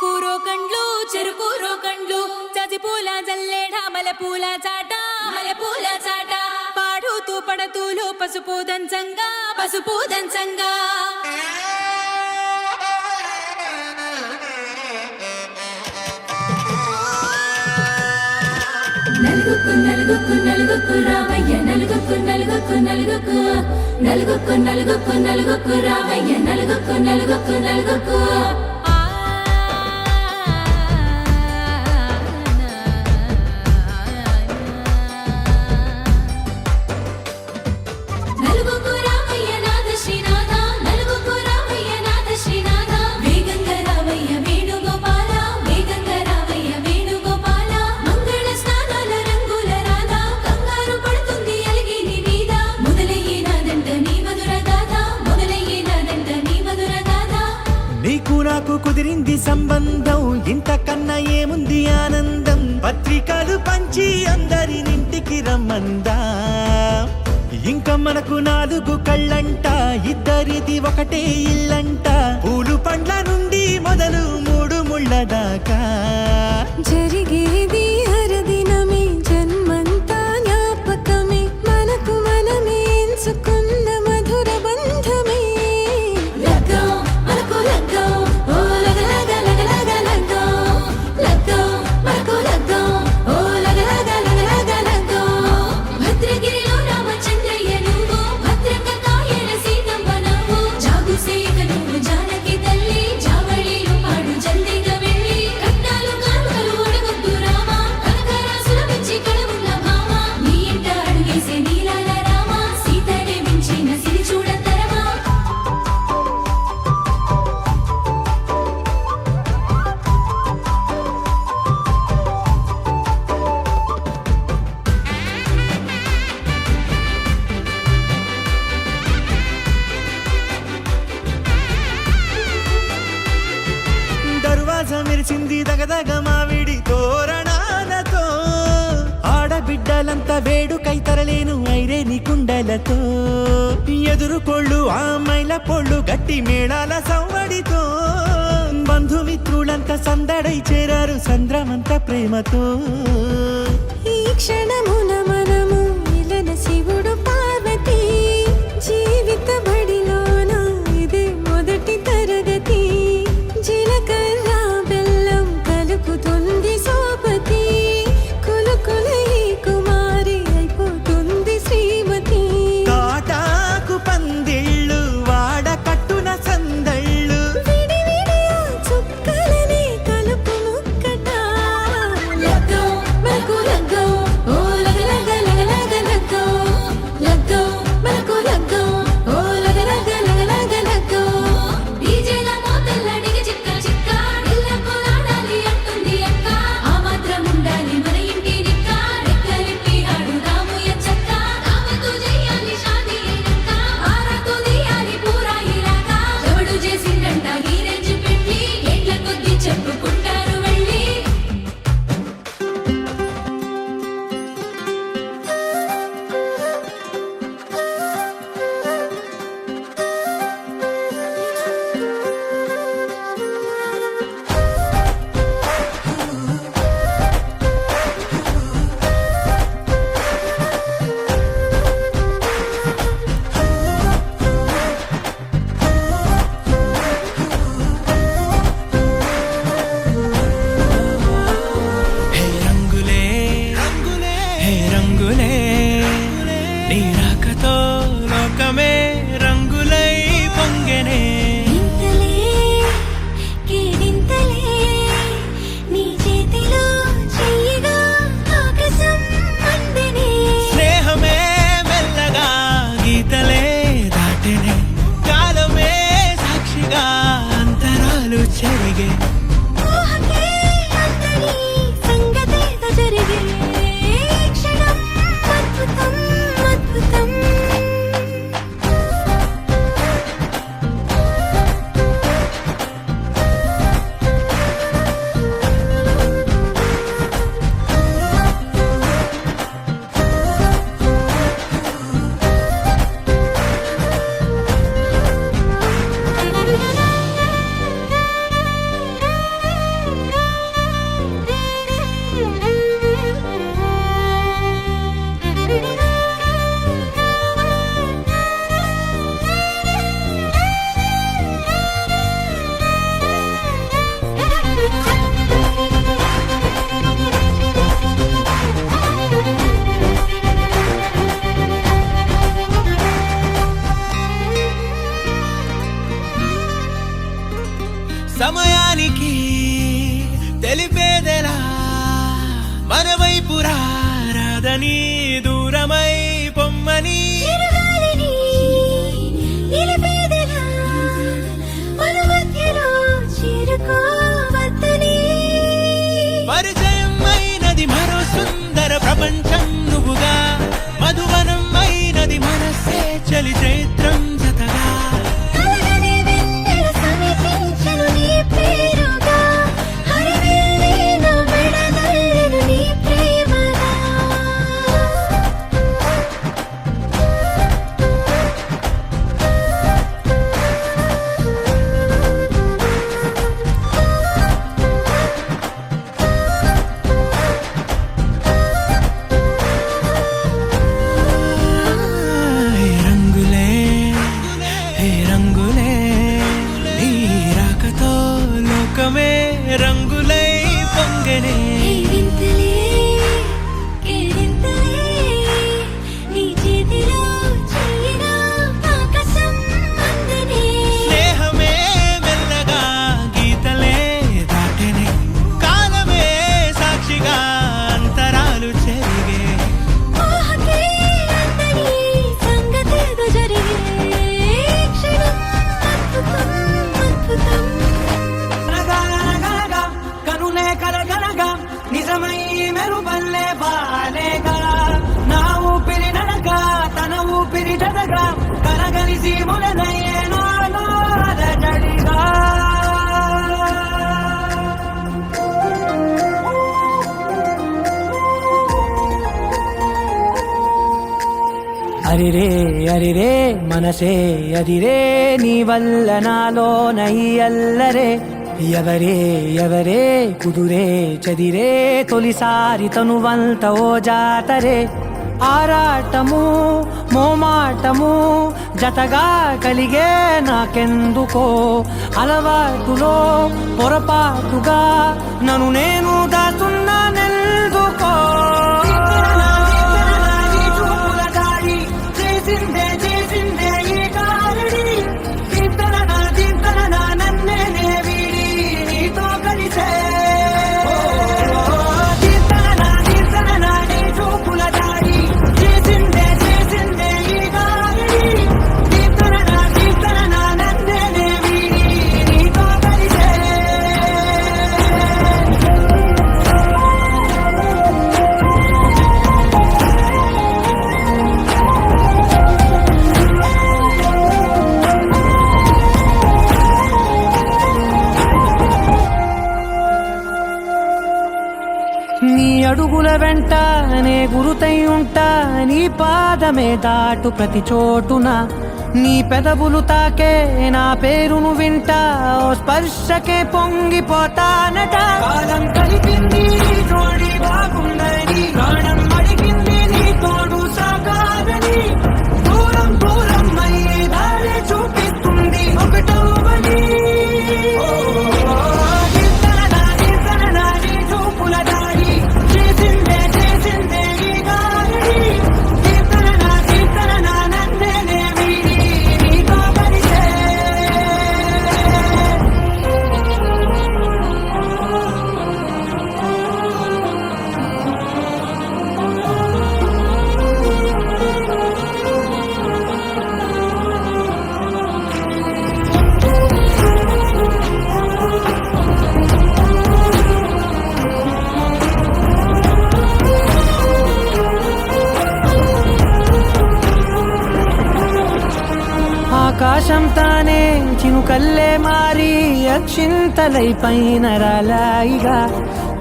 చిరుకూరో కండ్లు చెరుకూరో కండ్లు చది పూల జల్లేడ మలపూల చాట మలపూల చాట పాడుతూ పడతూలు పసుపు దంచంగా పసుపు దంచంగా నలుగుకు నలుగుకు నలుగుకు రామయ్య నలుగుకు నలుగుకు నలుగుకు నలుగుకు నలుగుకు నలుగుకు రామయ్య నలుగుకు నలుగుకు నలుగుకు కుదిరింది సంబంధం ఇంతకన్నా ఏముంది ఆనందం పత్రికలు పంచి అందరినింటికి రమ్మందా ఇంకా మనకు 4 కళ్ళంట ఇద్దరిది ఒకటే ఇల్లంట పూలు పండ్ల నుండి మొదలు 3 ముళ్ళ దాకా జరిగేది హరదినమే జన్మంతా జ్ఞాపకమే మనకు మనమే ఎంచుకున్న మధుర బంధమే మెరిసింది దగదగ మావిడి తోరణాలతో ఆడబిడ్డలంతా వేడుకై తరలేను ఐరేని కుండలతో ఎదురుకోళ్ళు ఆ మైల పొళ్ళు గట్టి మేళాల సవ్వడితో బంధుమిత్రులంతా సందడై చేరారు సంద్రమంత ప్రేమతో ఈ క్షణమున మనము ఇలన శివుడు పార్వతి జీవిత బడిలోన ఇదే మొదటి తరగతి జీలకర్ర బెల్లం కలుపుతుంది సోపతి కులుకులై కుమారి అయిపోతుంది శ్రీమతి కాటాకు పందిళ్ళు వాడ కట్టున సందళ్ళు విడివిడియా చుక్కలనే కలుపు ముక్కట లగ్గో మనకు లగ్గో ఓ లగ లగ లగ లగ లగ్గో లగ్గో మనకు లగ్గో ఓ సమయానికి తెలిపేదెలా మన వైపు రాదని దూరమై పొమ్మని చిరుగాలిని నిలిపేదెలా మన మధ్యలో చేరుకోవద్దని పరిచయం అయినది మరో సుందర ప్రపంచం నువ్వుగా మధువనం అయినది మనసే చలి చైత్రం జతగా కలగని వెన్నెల సమీపించను నీ పేరుగా హరివేళేను మెడదల్లెను నీ ప్రేమగా హే రంగులే నీ రాకతో లోకమే రంగులై పొంగనే కేరింతలే కేరింతలే నీ చేతిలో చెయ్యిలో ఆకాశం అందనే స్నేహమే మెల్లగా గీతలే దాటెనే కాలమే సాక్షిగా అంతరాలు చెరిగే ఊహకే అందని సంగతేదో జరిగే క్షణం అద్భుతం అద్భుతం గనగనగనగా, కనులే కరగనగా నిజమై మెరుపల్లే బాలేగా నా ఊపిరి నడక తన ఊపిరి జతగా కలగలిసి మొదలయ్యే నాలో అలజడిగా అరిరే అరిరే మనసే అదిరే నీ వల్ల నాలో నై అల్లరే ఎవరే ఎవరే కుదురే చదిరే తొలిసారి తనువంత ఓ జాతరే ఆరాటము మోమాటము జతగా కలిగే నాకెందుకో అలవాటులో పొరపాటుగా నన్ను నేను దాస్తున్నానెందుకో చేసిందే చేసిందే ఈ కారణి చింతన నన్నే వీడి నీతో కలిసే చింతన నీ చూపుల దాడి చేసిందే చేసిందే ఈ కారణి చింతన నన్నే వీడి నీతో కలిసే నీ అడుగుల వెంట నే గురుతై ఉంటా నీ పాదమే దాటు ప్రతి చోటున నీ పెదవులు తాకే నా పేరును వింటా ఓ స్పర్శకే పొంగిపోతానట కాలం కలిపింది జోడి బాగుందని ప్రాణం అడిగింది నీ తోడు సాగాలని దూరం దూరం అయ్యే దారి చూపిస్తుంది ఒకటవని నీ చూపుల దాడి చేసిందే చేసిందే ఈ దారి చింతన నన్నే వీడి నీతో కలిసే ఆకాశం తానే చినుకల్లే మారి అక్షింతలై పైన రాలాయిగా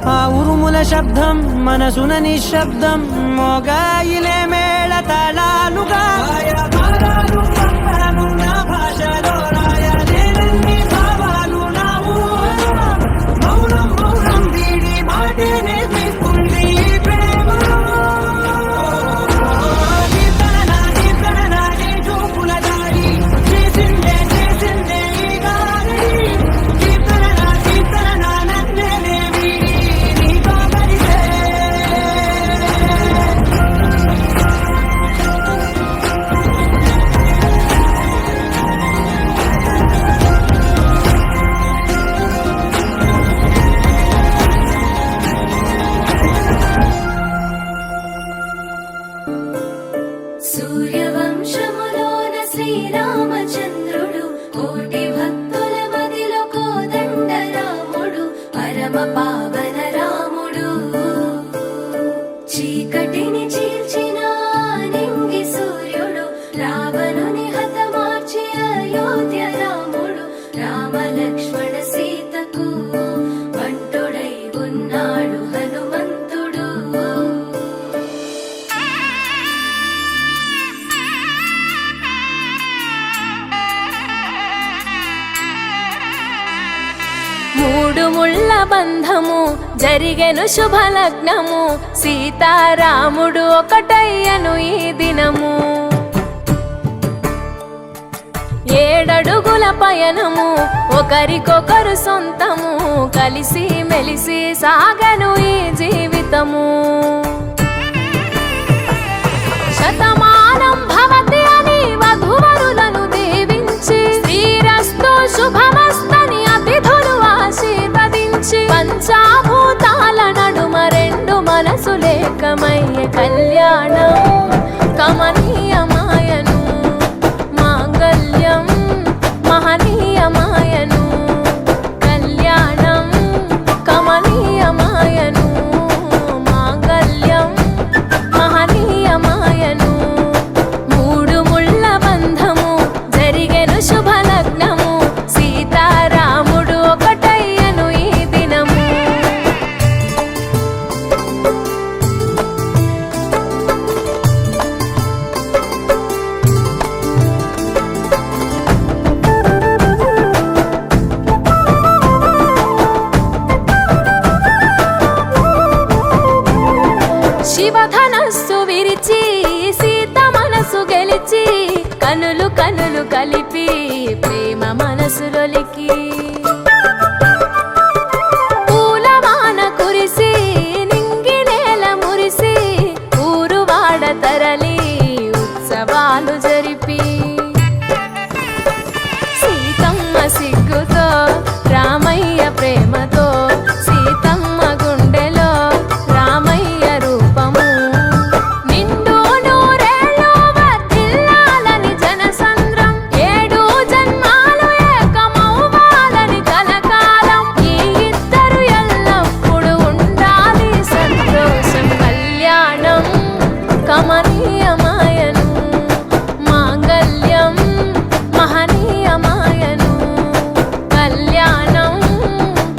ఆ ఉరుముల శబ్దం మనసున నిశ్శబ్దం మోగాయిలే మేళ తాళాలుగా నా భాషలో రాయలేని భావాలు నా ఊహలో మౌనం మౌనం వీడి మాటే నేర్పిస్తుంది ప్రేమలో నీ చూపుల దాడి చేసిందే చేసిందే ఈ గాలి చింతన నన్నే వీడి నీతో కలిసే మూడు ముళ్ళ బంధము జరిగెను శుభలగ్నము సీతారాముడు ఒకటయ్యను ఈ దినము 7 అడుగుల పయనము ఒకరికొకరు సొంతము కలిసి మెలిసి సాగను ఈ జీవితము శతమానం భవతి అని వధువరులను దీవించి శ్రీరస్తు శుభమస్తని అతిథులు ఆశీర్వదించి పంచాభూతాల నడుమ 2 మనసులేకమయ్యే కళ్యాణం కమనీయమాయను మాంగళ్యం మహనీయమాయను కళ్యాణం కమనీయమాయను మాంగళ్యం మహనీయమాయను మూడు ముళ్ళ బంధము జరిగెను శుభలగ్నము సీతారాముడు ఒకటయ్యను ఈ దినము శివధనస్సు విరిచి సీత మనసు గెలిచి కనులు కనులు కలిపి ప్రేమ మనసులొలికి పూలవాన కురిసి నింగి నేల మురిసి ఊరువాడ తరలి ఉత్సవాలు జరిపి సీతమ్మ సిగ్గుతో రామయ్య ప్రేమతో సీతమ్మ గుండెలో రామయ్య రూపము నిండు నూరేళ్ళు వర్ధిల్లాలని జనసంద్రం 7 జన్మాలు ఏకమవ్వాలని కలకాలం ఈ ఇద్దరు ఎల్లప్పుడూ ఉండాలి సంతోషం కళ్యాణం కమనీయమాయను మాంగళ్యం మహనీయమాయను కళ్యాణం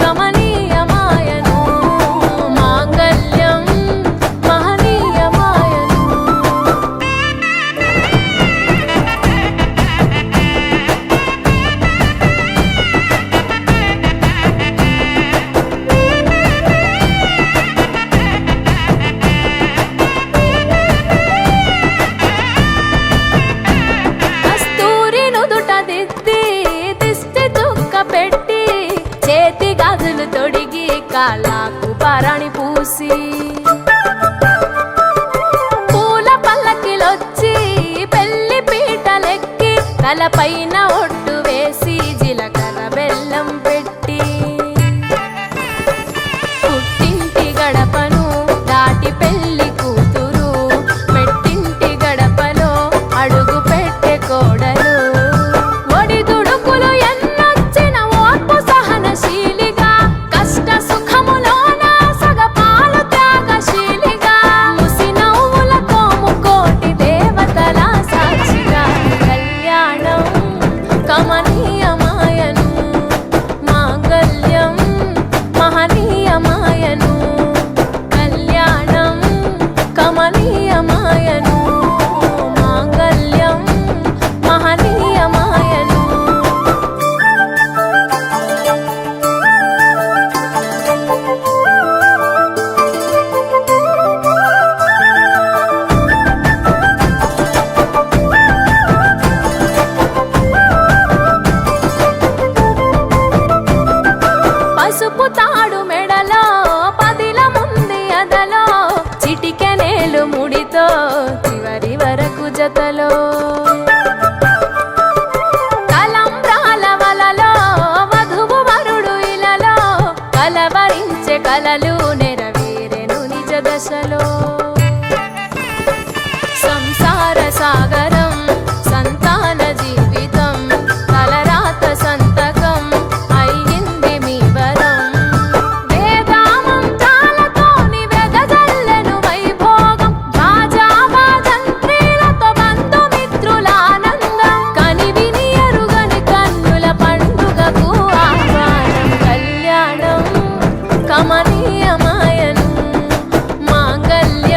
కమనీయమాయను మాంగళ్యం మహనీయమాయను కస్తూరి నుదుట దిద్ది దిష్టి చుక్క పెట్టి చేతి గాజులు తొడిగి కాళ్ళకు పారాణి పూసి పూల పల్లకిలొచ్చి పెళ్లి పీటలెక్కి తలపైన ఒట్టు వేసి జీలకర్ర బెల్లం పెట్టి పుట్టింటి గడపను దాటి పెళ్లి కూతురు పెట్టింటి గడపలో అడుగు పెట్టే కోడలు ఒడిదుడుకులు ఎన్నొచ్చిన ఓర్పు సహనశీలిగా కష్ట సుఖములోన సగపాలు త్యాగశీలిగా ముసి నవ్వులతో ముకోటి దేవతల సాక్షిగా కళ్యాణం కమనీయమాయను మాంగళ్యం మహనీయమాయను కళ్యాణం కమనీయమాయను మాంగళ్యం మహనీయమాయను పసుపు తాడు మెడలో పదిల ముంది అదలో చిటికెనేలు ముడితో చివరి వరకు జతలో తలంబ్రాల వలలో వధువు వరుడు ఇలలో కలవరించే కలలు నెరవేరెను నిజ దశలో సంసార సాగరం సంతాన జీవితం తలరాత సంతకం అయ్యింది మీ వరం వేదామంతాలతోని వెదజల్లెను వైభోగం భాజాభాజంత్రీలతో బంధుమిత్రుల ఆనందం కనివిని ఎరుగని కన్నుల పండుగకు ఆహ్వానం కళ్యాణం కమనీయమాయను మాంగళ్యం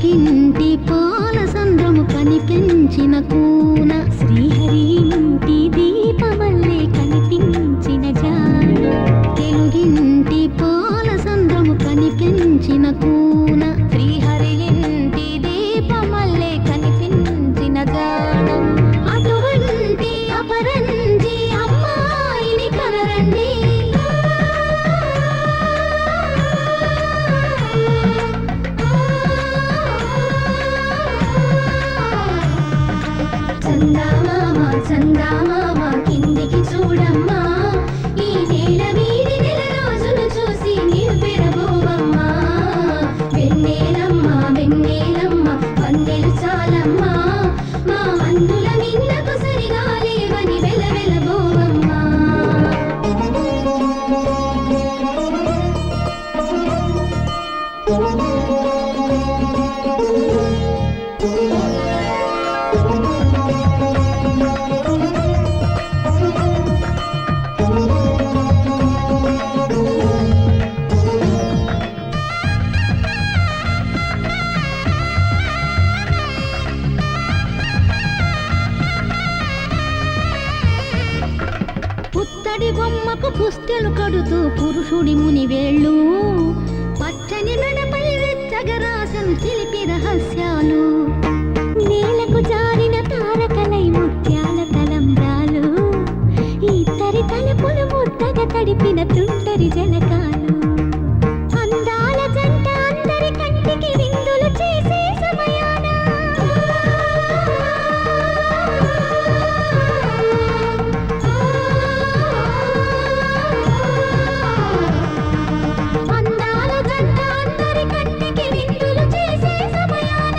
తెలుగింటి పాల సంద్రము కనిపించిన కూన శ్రీహరి ఇంటి దీపమల్లే కనిపించిన జాడ తెలుగింటి పాల సంద్రము కనిపించిన కూన శ్రీహరి ఇంటి దీపమల్లే కనిపించిన జాడ అటువంటి అపరంజి అమ్మాయిని కనరండి చందామామ కిందికి చూడమ్మా ఈ నేల వీడి నెల రోజులు చూసి నీవు పెరబోవమ్మా వెన్నెలమ్మ వెన్నెలమ్మ వందెలు చాలమ్మా మా అందుల మిన్నకు సరిగా లేవని వెలవెలబోవమ్మా పుత్తడి బొమ్మకు పుస్తెలు కడుతూ పురుషుడి ముని వేళ్ళు పచ్చని మెడపై వెచ్చగరాసను చిలిపి రహస్యాలు నేలకు జారిన తారకలై ముత్యాల తలంబ్రాలు ఇద్దరి తలుపులు ముద్దగా తడిపిన తుంటరి జలకాలు అందాల జంట అందరి కంటికి విందులు చేసే సమయాన అందాల జంట అందరి కంటికి విందులు చేసే సమయాన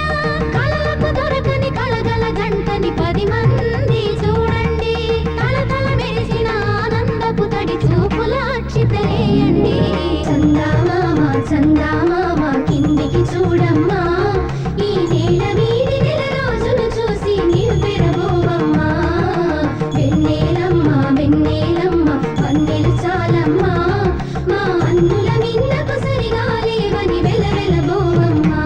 కళ్ళకు దొరకని కళగల జంటని 10 మంది చూడండి తలతల మెరిసిన ఆనందపు తడి చూపుల అక్షితలేయండి చందామామ కిందికి చూడమ్మా ఈ నేల వీడి నెల రోజులు చూసి నీవు పెరబోవమ్మా వెన్నెలమ్మ వెన్నెలమ్మ వందెలు చాలమ్మా మా అందుల మిన్నకు సరిగా లేవని వెలవెలబోవమ్మా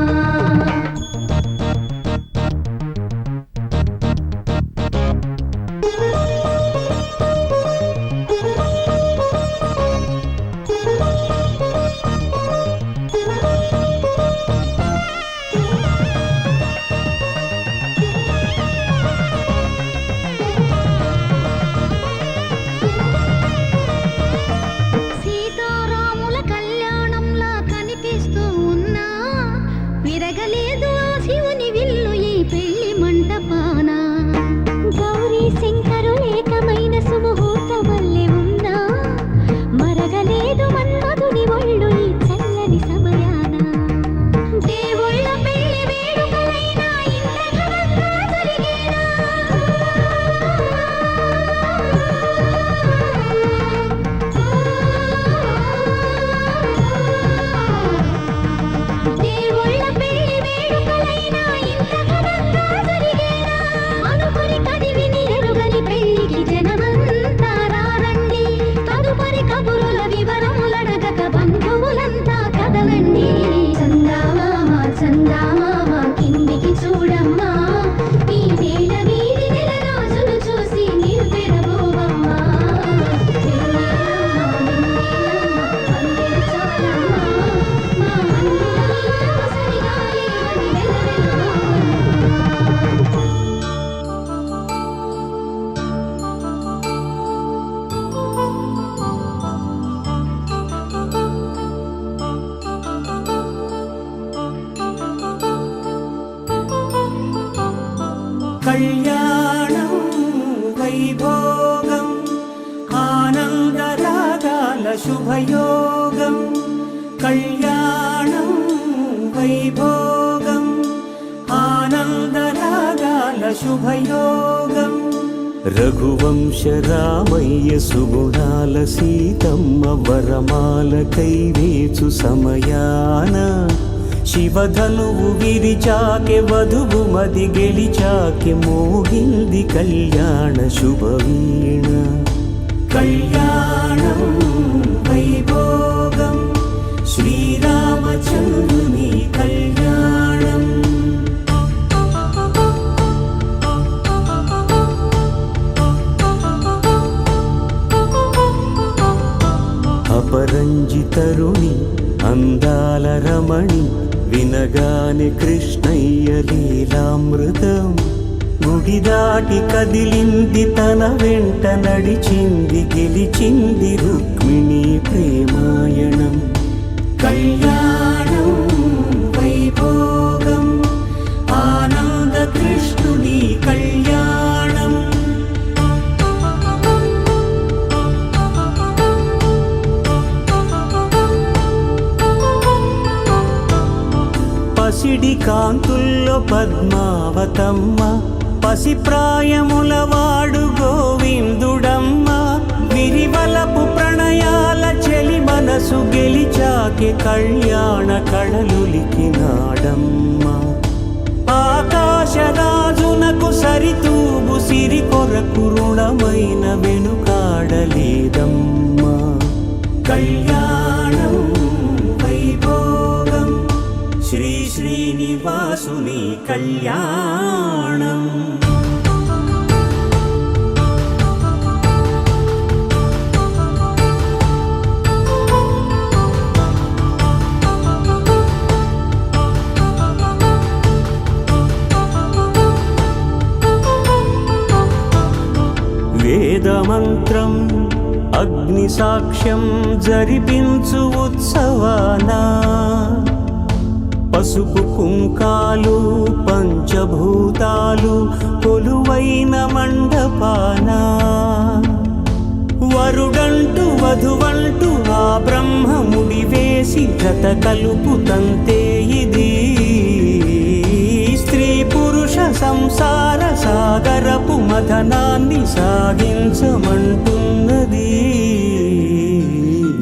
సీతారాముల కళ్యాణంలా కనిపిస్తూ ఉన్నా విరగలేదు ఆ శివుని విల్లు ఈ పెళ్లి మంటపాన గౌరీ శంకరు ఏకమైన సుముహూర్తమల్లె ఉన్నా మరగలేదు మన్మధుని ఒళ్ళు ఈ చల్లని సమయాన దేవుళ్ళ పెళ్లి వేడుకలైనా ఇంత ఘనంగా జరిగేనా దేవుళ్ళ పెళ్లి వేడుకలైనా ఇంత ఘనంగా జరిగేనా అనుకుని కదివిని ఎరుగని పెళ్లికి జనమంతా రారండి తదుపరి కబురుల వివరములడగక బంధువులంతా కదలండి చందామామ కిందికి చూడమ్మా ఈ నేల వీడి నెల రోజులు చూసి నీవు పెరబోవమ్మా వెన్నెలమ్మ వందెలు చాలమ్మా మా అందుల మిన్నకు సరిగా లేవని వెలవెలబోవమ్మా కళ్యాణం వైభోగం ఆనందరాగాల శుభయోగం కళ్యాణం వైభోగం ఆనందరాగాల శుభయోగం రఘువంశ రామయ్య సుగుణాల సీతమ్మ వరమాల కైవేచు సమయాన శివధనువు విరిచాకె వధువు మది గెలిచాకె మోగింది కళ్యాణ శుభవీణ కళ్యాణం వైభోగం శ్రీరామచంద్రుని కళ్యాణం పరంజి తరుణి అందాల రమణి వినగానే కృష్ణయ్య లీలామృతం గుడి దాటి కదిలింది తన వెంట నడిచింది గెలిచింది రుక్మిణి ప్రేమాయణం కళ్యాణం వైభోగం ఆనంద కృష్ణుని కళ్యాణం పసిడి కాంతుల్లో పద్మావతమ్మ పసిప్రాయముల వాడు గోవిందుడమ్మ విరివలపు ప్రణయాల చెలి మనసు గెలిచాకే కళ్యాణ కళలులికినాడమ్మ ఆకాశరాజునకు సరితూబు సిరి కొరకు రుణమైన వెనుకాడలేదమ్మ కళ్యాణం వైభోగం శ్రీ శ్రీనివాసుని కళ్యాణం వేదమంత్రం అగ్ని సాక్ష్యం జరిపించు ఉత్సవానా పసుపు కుంకాలు పంచభూతాలు కొలువైన మండపాన వరుడంటూ వధువంటూ ఆ బ్రహ్మముడి వేసి గత కలుపు తంతే ఇది స్త్రీ పురుష సంసార సాగరపు మథనాన్ని సాగించమంటున్నది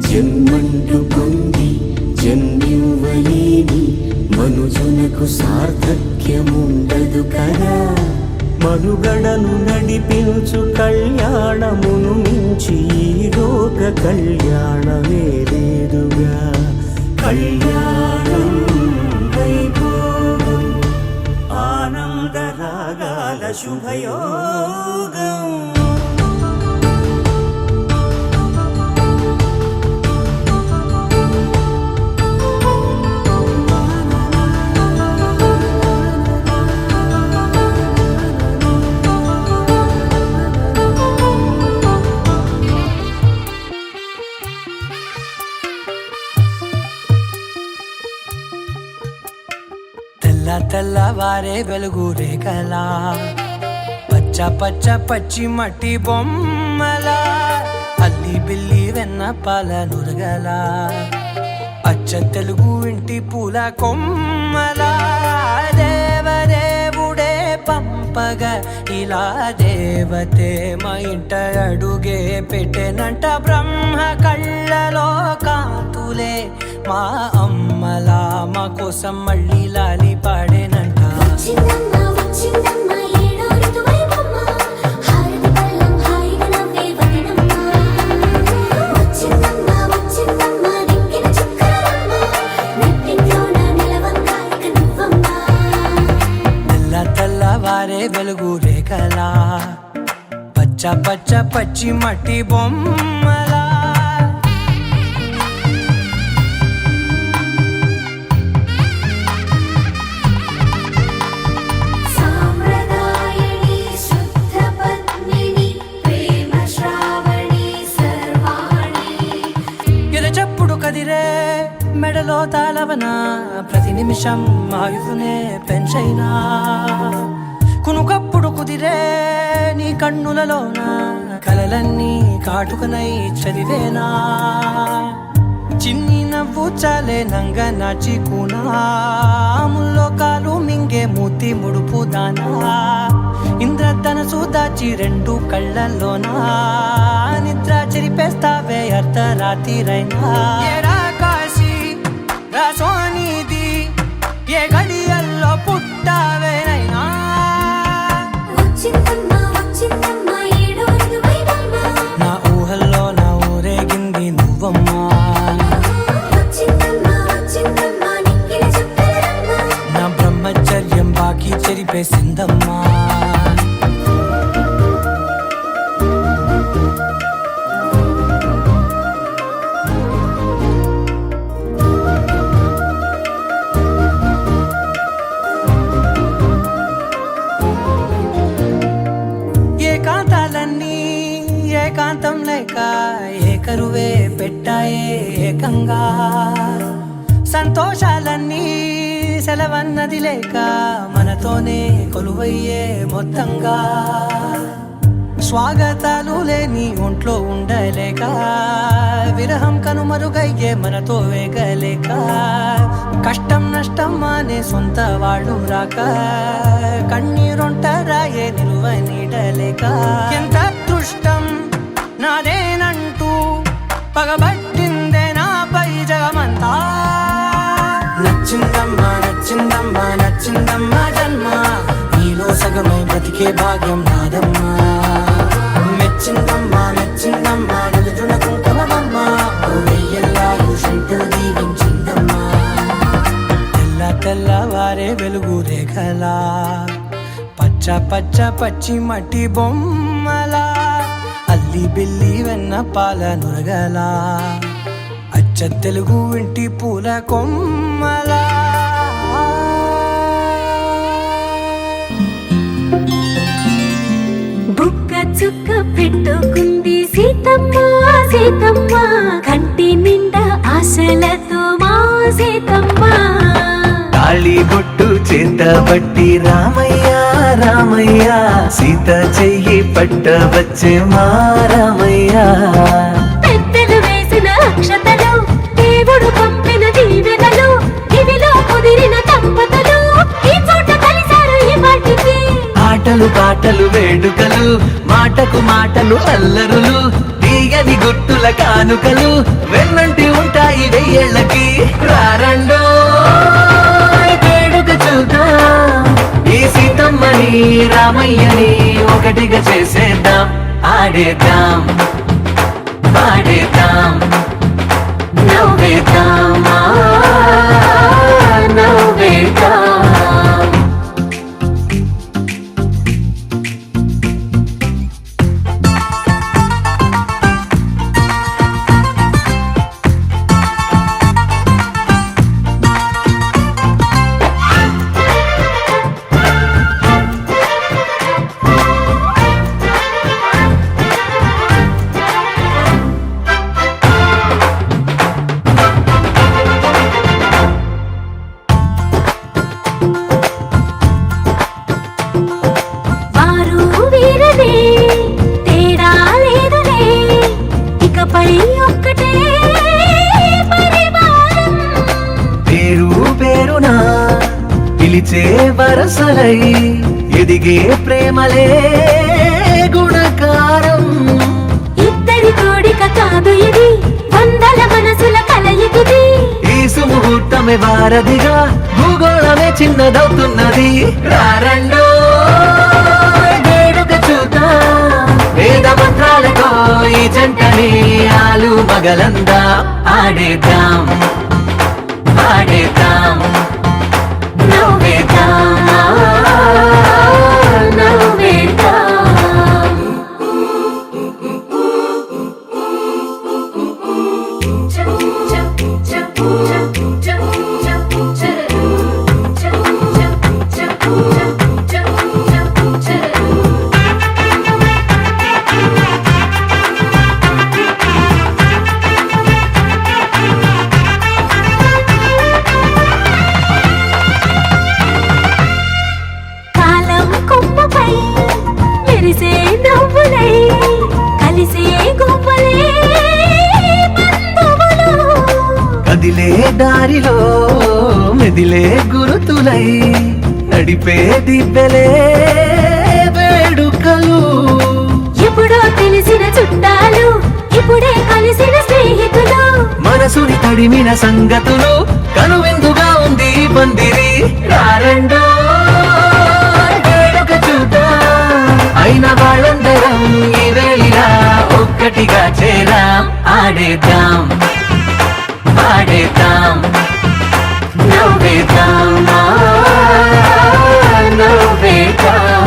జన్మంటూ పొంది జన్మివ్వలేని మనుజునకు సార్థక్యముండదు కదా మనుగడను నడిపించు కళ్యాణమును మించి ఈ లోక కళ్యాణమే లేదుగా కళ్యాణం వైభోగం ఆనందరాగాల శుభయోగం తెల్లవారే వెలుగు రేఖలా పచ్చ పచ్చ పచ్చి మట్టి బొమ్మలా అల్లి బిల్లి వెన్న పాల నురగలా అచ్చ తెలుగు ఇంటి పూల కొమ్మలా దేవదేవుడే పంపగా ఇలా దేవతే మా ఇంట అడుగే పెట్టెనంట బ్రహ్మ కళ్ళలో కాంతులే మా అమ్మలా మా కోసం మళ్ళీ లాలి పాడేనంట వచ్చిందమ్మ వచ్చిందమ్మ ఏడో ఋతువైవమ్మ హారతి పళ్ళం హాయిగా నవ్వే వదినమ్మ వచ్చిందమ్మ వచ్చిందమ్మ దిక్కిన చుక్కలమ్మ నెట్టింట్లోన నిలవంగా ఇక నువ్వమ్మ తెల్లవారే వెలుగు రేఖలా పచ్చ పచ్చ పచ్చి మట్టి బొమ్మలా సాంప్రదాయని శుద్ధ పద్మిని ప్రేమ శ్రావణి సర్వాణి ఎరచప్పుడు కదిరే మెడలో తాళవన ప్రతి నిమిషం ఆయుధునే పెంచైనా కునుకప్పుడు కుదిరే నీ కన్నులలోన కలలన్నీ కాటుకనై చదివేనా చిన్ని నవ్వు చాలే నంగ నాచి ముల్లోకాలు మింగే మూతి ముడుపు దానా ఇంద్రధనసు దాచి రెండు కళ్ళల్లోనా నిద్ర చెరిపేస్తావే అర్ధరాత్రిరైనా ఏరా కాశీ రా సోనిది ఏ గడియల్లో పుట్టావేనైనా వచ్చిందమ్మ వచ్చిందమ్మ ఏడో ఋతువైవమ్మ నా ఊహల్లో నా ఊరేగింది నువ్వమ్మా వచ్చిందమ్మ వచ్చిందమ్మ నిక్కిన చుక్కలమ్మ నా బ్రహ్మచర్యం బాకీ చెరిపేసిందమ్మా కరువే పెట్టాయే ఏకంగా సంతోషాలన్నీ సెలవన్నది లేక మనతోనే కొలువయ్యే మొత్తంగా స్వాగతాలు లేని ఒంట్లో ఉండలేక విరహం కనుమరుగయ్యే మనతో వేగలేక కష్టం నష్టం అనే సొంత వాళ్ళు రాక కన్నీరొంటరాయే నిలువ నీడలేక ఎంత అదృష్టం నాదేనంటూ పగబట్టిందే నాపై జగమంతా నచ్చిందమ్మా నచ్చిందమ్మా నచ్చిందమ్మా జన్మ నీలో సగమై బ్రతికే భాగ్యం నాదమ్మా మెచ్చిందమ్మా మెచ్చిందమ్మా నలుచున కుంకుమమ్మా వెయ్యల్లాలు శంకరు దీవించిందమ్మా తెల్ల తెల్లవారే వెలుగు రేఖలా పచ్చ పచ్చ పచ్చి మట్టి బొమ్మలా అల్లి బిల్లి వెన్న పాల నురగలా అచ్చ తెలుగు ఇంటి పూల కొమ్మలా బుక్క చుక్క పెట్టుకుంది సీతమ్మ సీతమ్మ కంటి నిండా ఆశలతో మా సీతమ్మ తాళి బొట్టు చేతబట్టి రామయ్య రామయ్య సీత చెయ్యి పట్టవచ్చే మా రామయ్య పెద్దలు వేసిన అక్షతలు దేవుడు పంపిన దీవెనలు ఇవిలో కుదిరిన దంపతులు ఈ చోట కలిసారు ఈ వాటికి ఆటలు పాటలు వేడుకలు మాటకు మాటలు అల్లరులు తీయని గుట్టుల కానుకలు వెన్నంటి ఉంటాయి వెయ్యేళ్ళకి రారండో వేడుక చూద్దాం ఈ సీతమ్మని రామయ్యని ఒకటిగా చేసేద్దాం ఆడేద్దాం పాడేద్దాం నవ్వేద్దాం నవ్వేద్దాం వారు వీరనే తేడా లేదులే ఇకపై ఒక్కటే పరివారం పేరు పేరునా పిలిచే వరసలై ఎదిగే ప్రేమలే గుణకారం ఇద్దరి కోడిక కాదు ఇది వందల మనసుల కలయికిది ఈ సుముహూర్తమే వారధిగా భూగోళమే చిన్నదవుతున్నది రారండో వేడుక చూద్దాం వేద మంత్రాలతో ఈ జంటని ఆలు మగలందా ఆడేద్దాం ఆడేద్దాం నవ్వేద్దాం నవ్వేద్దాం కాలం కొమ్మపై మెరిసే నవ్వులై కలిసే గువ్వలే బంధువులు కదిలే దారిలో మెదిలే గురుతులై నడిపే దిబ్బెలే వేడుకలు ఎప్పుడో తెలిసిన చుట్టాలు ఇప్పుడే కలిసిన స్నేహితులు మనసుని తడిమిన సంగతులు కనువిందుగా ఉంది ఈ పందిరి రారండో వేడుక చూద్దాం అయిన వాళ్ళందరం ఈ వేళ ఒక్కటిగా చేరాం ఆడేద్దాం పాడేద్దాం నవ్వేద్దాం నవ్వేద్దాం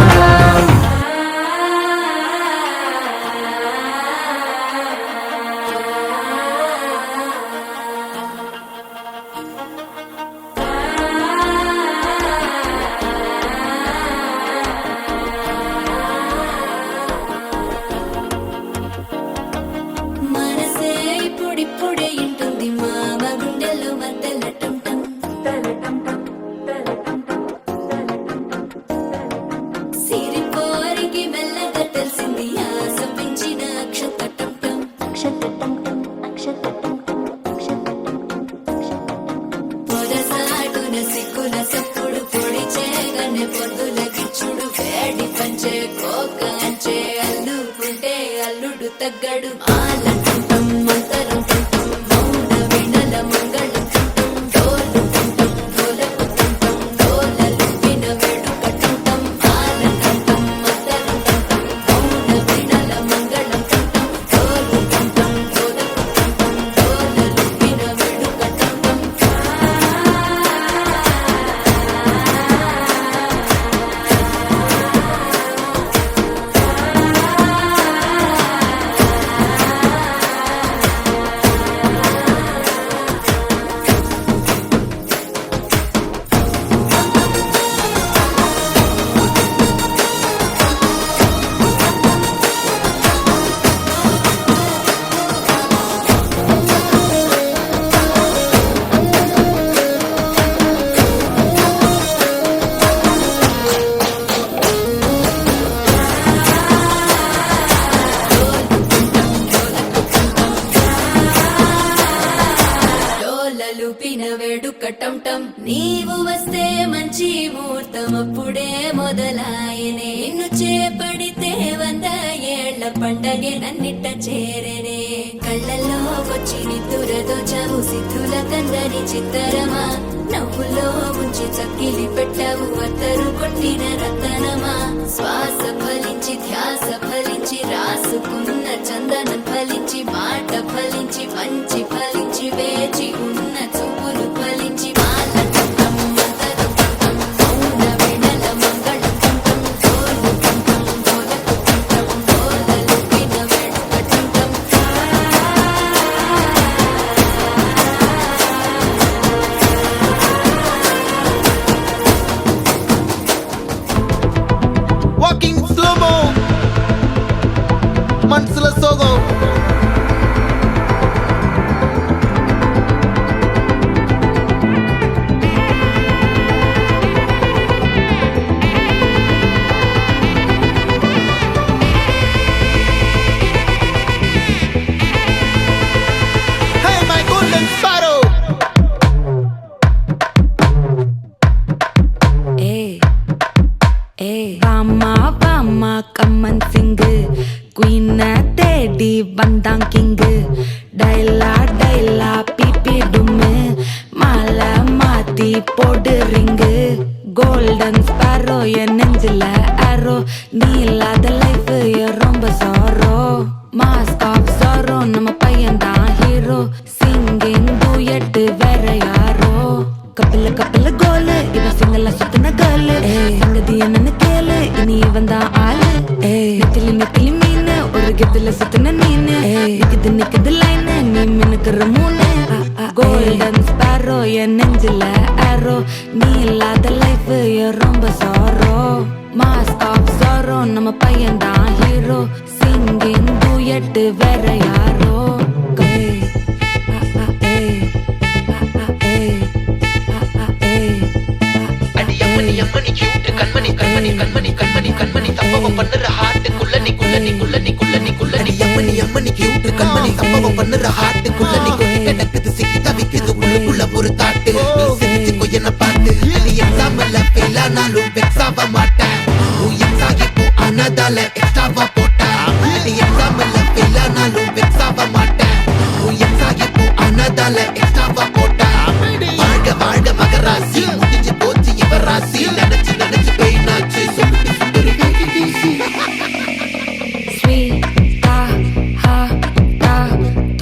మనసే తగ్గడు ఆలంటుంటం మంతరం తుంటం మౌన వినల మంగళం తుంటం డోలు తుంటం డోలకు తుంటం డోలలు విన వేడుక తుంటం ఆలంటుంటం మంతరం తుంటం మౌన వినల మంగళం తుంటం డోలు తుంటం డోలకు తుంటం డోలలు విన వేడుక తుంటం డోలలు పిన వేడుక టంటం నీవు వస్తే మంచి ముహూర్తం అప్పుడే మొదలాయనే నిన్ను చేపడితే 100 ఏళ్ల పండగే నన్నిట్ట చేరనే కళ్ళల్లో వచ్చి నిద్దురదో చావు సిద్ధుల కందని చిత్తరమా నవ్వులో ఉంచి చక్కిలి పెట్టావు అత్తరు కొట్టిన రతనమా శ్వాస ఫలించి ధ్యాస ఫలించి రాసుకున్న చందనం ఫలించి మాట ఫలించి మంచి ఫలించి వేచి ఉన్న చూపులు ఫలించి మాలటం మంతరం తుంటం మౌన వినల మంగళం తుంటం డోలు తుంటం డోలకు తుంటం డోలలు విన వేడుక తుంటం Walking slow-mo మనసుల సోగం Hey my golden sparrow வாமா வாமா கம்மன் சிங்கு குயின தேடி வந்தான் கிங்கு டைலா டைலா பிபி டும்மு மாலை மாத்தி போடு ரிங்கு கோல்டன் ஸ்பாரோ என் நெஞ்சில ஆரோ நீ இல்லாத லைஃப் ரொம்ப சாரோ மாஸ்க் ஆஃப் சாரோ நம்ம பையன் தான் ஹீரோ சிங்கிங் டூயட் வேற யாரோ கப்பில கப்பில கோலு இவன் சிங்கல சுத்தின கேளு சங்கதி என்னன்னு கேளு இனி இவன் தான் ஆளு நெத்திலி நெத்திலி மீனு ஒரு கெத்துல சுத்தின நீனு நிக்குது நிக்குது லைனு நீ மினுக்குற மூணு கோல்டன் ஸ்பாரோ என் நெஞ்சில ஆரோ நீ இல்லாத லைஃப் ரொம்ப சாரோ மாஸ்க் ஆஃப் சாரோ நம்ம பையன் தான் ஹீரோ சிங்கிங் டூயட் வேற யாரோ அடி அம்மனி அம்மனி கியூட் கண்மணி கண்மணி கண்மணி கண்மணி கண்மணி சம்பவம் பண்ணுற ஹார்ட்டுக்குள்ள நீ குள்ள நீ குள்ள நீ குள்ள நீ குள்ள நீ அம்மனி அம்மனி கியூட் கண்மணி சம்பவம் பண்ணுற ஹார்ட்டுக்குள்ள நீ குள்ள கிடக்குது சிக்கி தவிக்குது உள்ளுக்குள்ள ஒரு தாட்டு நீ சிரிச்சுக்கோ என்ன பார்த்து நீ எக்ஸாம்ல ஃபெயில் ஆனாலும் வெக்ஸ் ஆக மாட்டேன் நீ எக்ஸாகி போ ஆனதால எக்ஸ்ட்ராவா போட்டா நீ எக்ஸாம்ல ஃபெயில் ஆனாலும் வெக்ஸ் ஆக மாட்டேன் நீ எக்ஸாகி போ ஆனதால எக்ஸ்ட்ராவா போட்டா வாழ்க வாழ்க மகராசி முடிஞ்சு போச்சு இவ ராசி நினைச்சு நினைச்சு பெயினாச்சு சொல்லிட்டு சுந்தரி ஸ்வீட்டா ஹாட்டா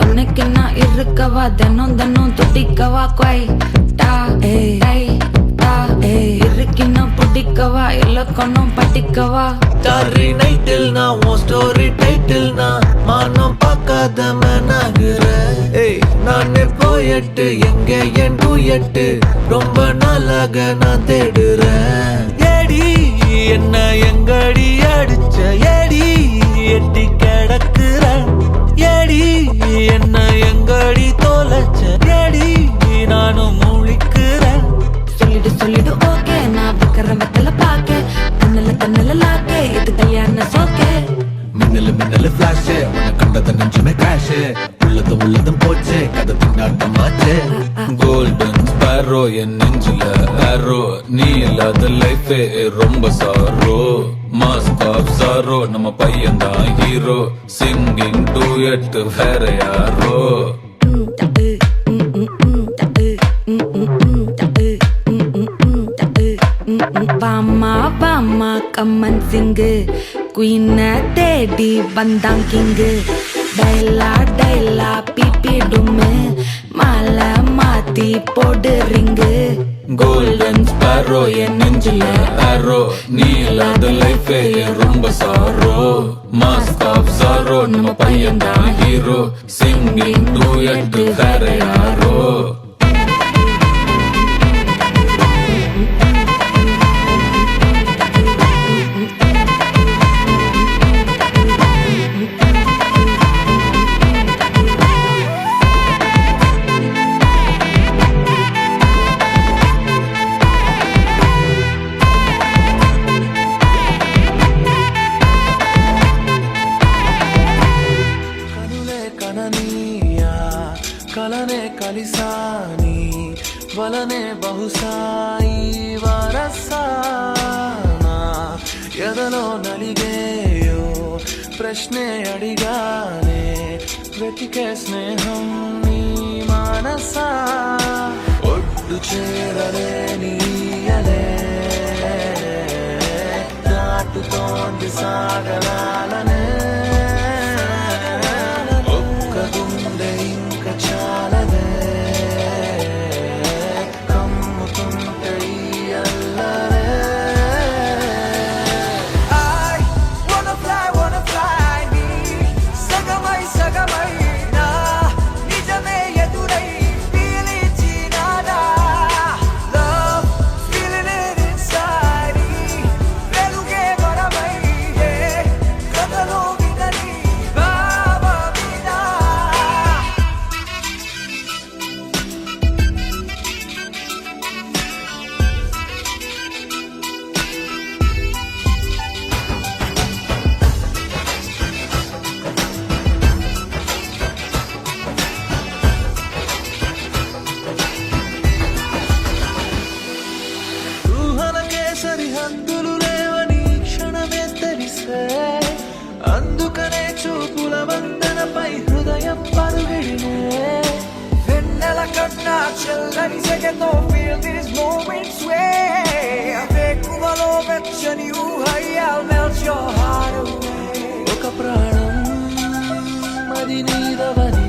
துணைக்கு நான் இருக்கவா தினம் தினம் துடிக்கவா குவைட்டா டைட்டா இருக்கின்னும் பிடிக்கவா இலக்கணம் படிக்கவா ஸ்டாரி நைட்டில் நான் உன் ஸ்டோரி டைட்டில் நான் மானம் பார்க்காத மேனாகிற நான் போயட்டு எங்க என் டூயட்டு ரொம்ப நாளாக நான் தேடுறேன் ஏடி என்ன எங்கடி அடிச்ச ஏடி எட்டி கிடக்குற ஏடி என்ன எங்கடி தொலைச்ச ஏடி நானும் முழிக்கிறேன் சொல்லிடு சொல்லிடு ஓகே நான் வைக்கிற வெத்தல பாக்க தன்னல தன்னல லாக்கே இது கல்யாண சோக்கே மின்னலு மின்னலு ஃபிளாஷ் உன்னை கண்டத நெஞ்சுமே கிராஷ் உள்ளதும் போச்சு கதை தின்னாட்டமாச்சு கோல்டன் ஸ்பாரோ என் நெஞ்சில ஆரோ நீ இல்லாத லைஃபே ரொம்ப சாரோ மாஸ்க் ஆஃப் ஸ்பாரோ நம்ம பையன் தான் ஹீரோ சிங்கிங் டூயட் வேற யாரோ வாமா வாமா கம்மன் சிங்கு குயின தேடி வந்தான் கிங்கு டைலா டைலா பிபி டும்மு மாலை மாத்தி போடு ரிங்கு கோல்டன் ஸ்பாரோ என் நெஞ்சில ஆரோ நீ இல்லாத லைஃபே ரொம்ப சாரோ மாஸ்க் ஆஃப் சாரோ நம்ம பையன் தான் ஹீரோ சிங்கிங் டூயட் வேற யாரோ కనులే కననీయా కలనే కలిసాని వలనే బహుశాయి వరసానా ఎదలో నలిగేయో ప్రశ్నే అడిగానే వెతికే స్నేహం నీ మానసా ఒడ్డు చేరలే నీయలే దాటుతోంది సాగరాలనే ఒక్క గుండె ఇంక చాలదే కమ్ముకుంటే ఈ అల్లరే I wanna fly నీ సగమై సగమై నా నిజమే ఎదురై పీలిచినానా Love feeling it inside వెలుగే వరమై కథలో వినని భావమినా ఊహలకే సరిహద్దులు లేవని క్షణమే తెలిసే అందుకనే చూపుల వందనపై హృదయం పరుగిడినే వెన్నెల కన్నా చల్లని సెగతో feel these moments way వేకువలో వెచ్చని ఊహై I'll melt your heart away ఒక ప్రాణం అది నీదవని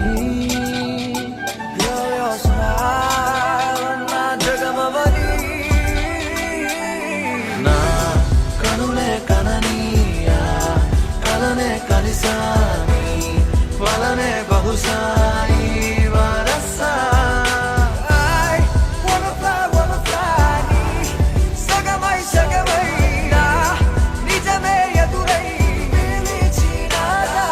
You're your smile నా జగమవని నా కనులే కననీయా కలనే కలిసాని వలనే బహుశాయి వరసా I wanna fly నీ సగమై సగమై నా నిజమే ఎదురై పిలిచినానా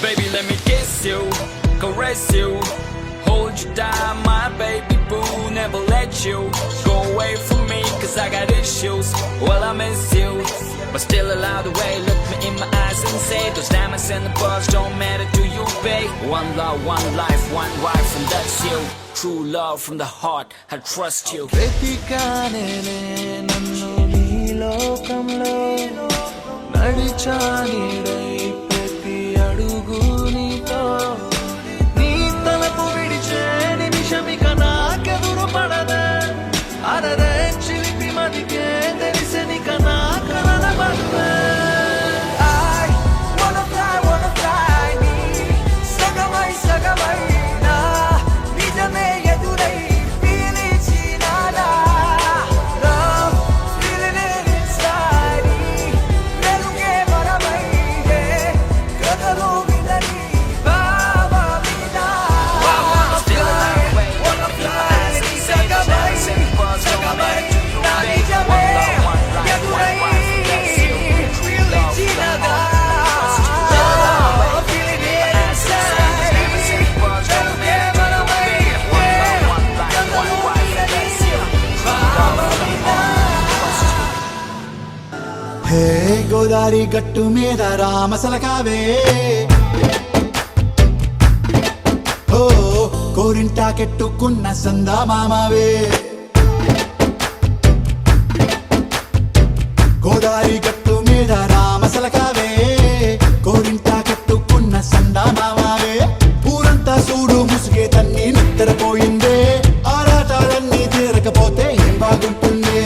Baby, let me kiss you, caress you, hold you down, my baby boo. Never let you go away from me, cause I got issues. Well, I miss you, but still allow the way. Look me in my eyes and say, those diamonds and the pearls don't matter to you, babe. One love, one life, one wife, and that's you. True love from the heart, I trust you. వెతికానే నన్ను నీ లోకంలో నడిచానిడై ప్రతి అడుగు నీతో నీ తలపు విడిచే నిమిషమిక నాకెదురు పడదే అరరే చిలిపి మదికే తెలిసెనిక నా కలల బదులే I wanna fly నీ సగమై సగమై నా నిజమే ఎదురై పిలిచినానా Love feeling it inside వెలుగే వరమై కథలో వినని భావమినా Still allow the way. Look me in my eyes and say, those diamonds and the pearls don't matter to you, babe. One love, one life, one wife, and that's you. True love from the heart, I trust you. Still allow the way. Look me in my eyes and say, those diamonds and the pearls don't matter to you, babe. One love, one life, one wife, and that's you. True love from the heart, I trust you. హే గోదారి గట్టు మీద రామసలకావే ఓ కోరింటాకెట్టుకున్న సందా మామావే గోదారి గట్టు మీద రామసలకావే కోరింటా కట్టుకున్న సందా మామావే ఊరంతా చూడు ముసుగే తన్ని నిద్రపోయిందే ఆరాటాలన్నీ తీరకపోతే ఏం బాగుంటుందే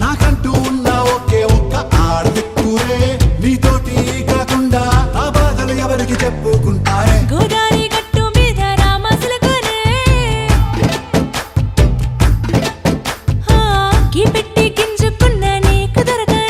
నాకంటూ ఉన్న ఒకే ఒక్క ఆడదిక్కురే నీతోటి కాకుండా నా బాధలు ఎవరికి చెప్పుకుంటారే గోదారి గట్టు మీద రామసలకనే కీ పెట్టి గింజుకున్న నీకు దొరకనే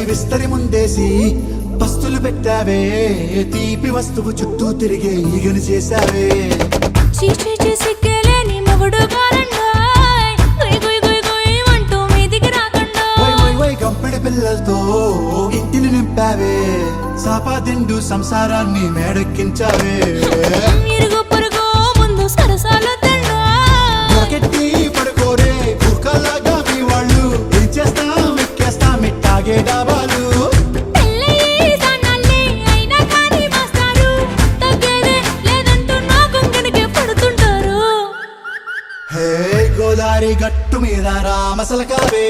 విస్తరి ముందేసి పస్తులు పెట్టావే తీపి వస్తువు చుట్టూ తిరిగే ఈగను చేశావే చీచి సిగ్గలేని మొగుడు గారండాయ్ గుయ్ గుయ్ గుయ్ గుయ్ అంటూ మీదికి రాకుండా వై వై వై గంపెడి పిల్లలతో ఇంటిని నింపావే సాపాదిండు సంసారాన్ని మేడెక్కించావే ఇరుగు పొరుగు ముందు సరసాలు తండా మొరకెట్టి పడుకోరే కుక్కలాగా మీ వాళ్ళు ఏం చేస్తాం ఎక్కేస్తాం ఇట్టాగే డాబాలు పెళ్ళయి సన్నాళ్ళే అయినా కానీ మాస్తారు తగ్గేదే లేదంటూ నా కొంగనికే పడుతుంటారు హే గోదారి గట్టు మీద రామసలకావే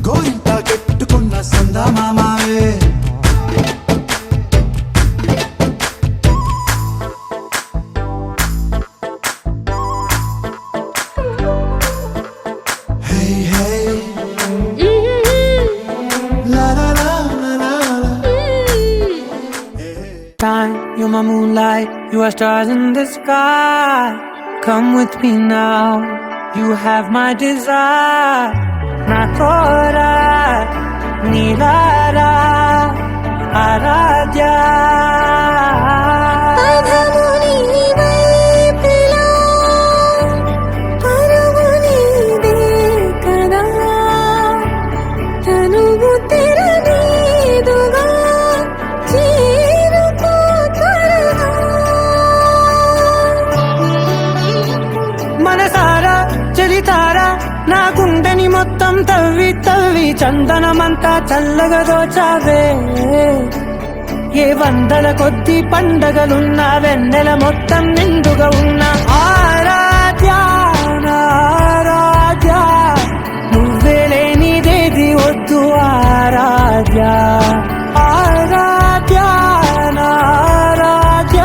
గోరింట కట్టుకున్న సందా మామావే హే హే లా లా లా లా లా లా. Time, you're my moonlight, you are stars in the sky. Come with me now, you have my desire. Nakora, Nilara, Aradya. మనసారా చలితారా నా గుండెని మొత్తం తవ్వి తవ్వి చందనమంతా చల్లగా దోచావే ఏ వందల కొద్ది పండగలున్నా వెన్నెల మొత్తం నిండుగా ఉన్న ఆరాధ్య నా ఆరాధ్య నువ్వే లేనిదేది వద్దు ఆరాధ్య ఆరాధ్య నా ఆరాధ్య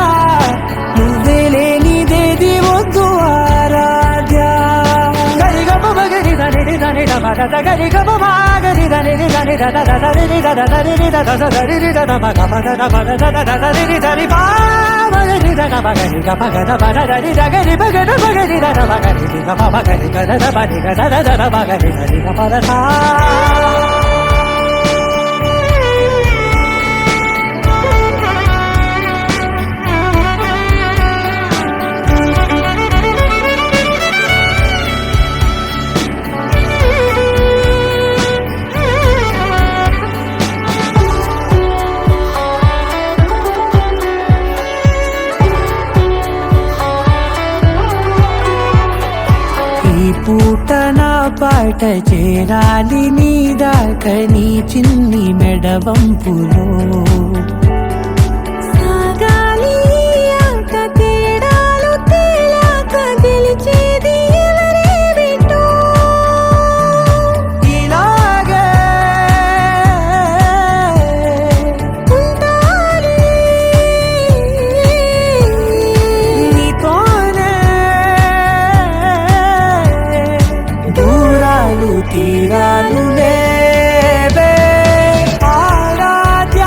నువ్వే లేనిదేది వద్దు ఆరాధ్య గరిగ బగరి దని దని డమగ గరి గమ మాగరి దని దని దద దరి దద దరి దద దరి దద మగ మగ మగ దద దరి దరి బాగరి దద మగరి గమ గద బద దరి దగరి బగద బగరి దద మగరి గమ మగరి గద బది గద దద మగరి దరి గమ దద పూట నా పాట చేరాలి నీ దాకా నీ చిన్ని మెడవంపులో సాగాలి ఆట తేడాలు తేలాక గెలిచేది ఎవరే బిడ్డో ఇలాగే ఉండాలి నీతోనే దూరాలు తీరాలు లేవే ఆరాధ్య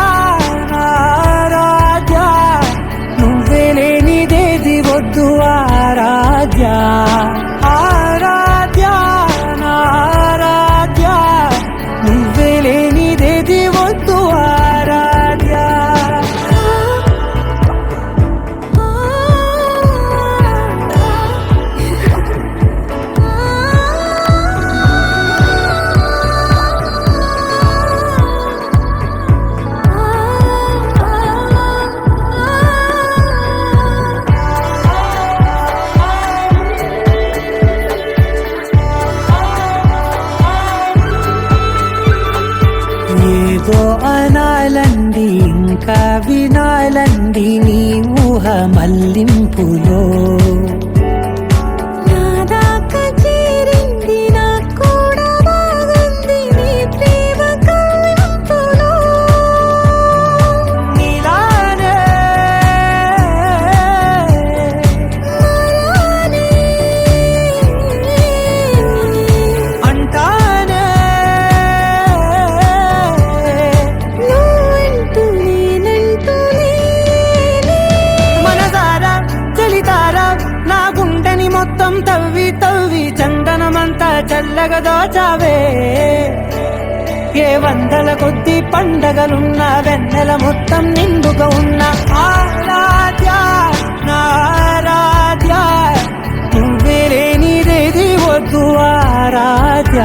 ఇంకా వినాలంది నీ ఊహ మల్లింపులో నాదాకా చేరింది నాకు కూడా బాగుంది నీ ప్రేమ కవ్వింపులో నీలానే అంటానే నువ్వంటూ నేనంటూ నేనే మనసారా చలితారా నా గుండెని మొత్తం తవ్వి తవ్వి చందనమంతా చల్లగా దోచావే ఏ వందల కొద్ది పండగలున్న వెన్నెల మొత్తం నిండుగా ఉన్న ఆరాధ్య నా ఆరాధ్య నువ్వే లేనిదేది వద్దు ఆరాధ్య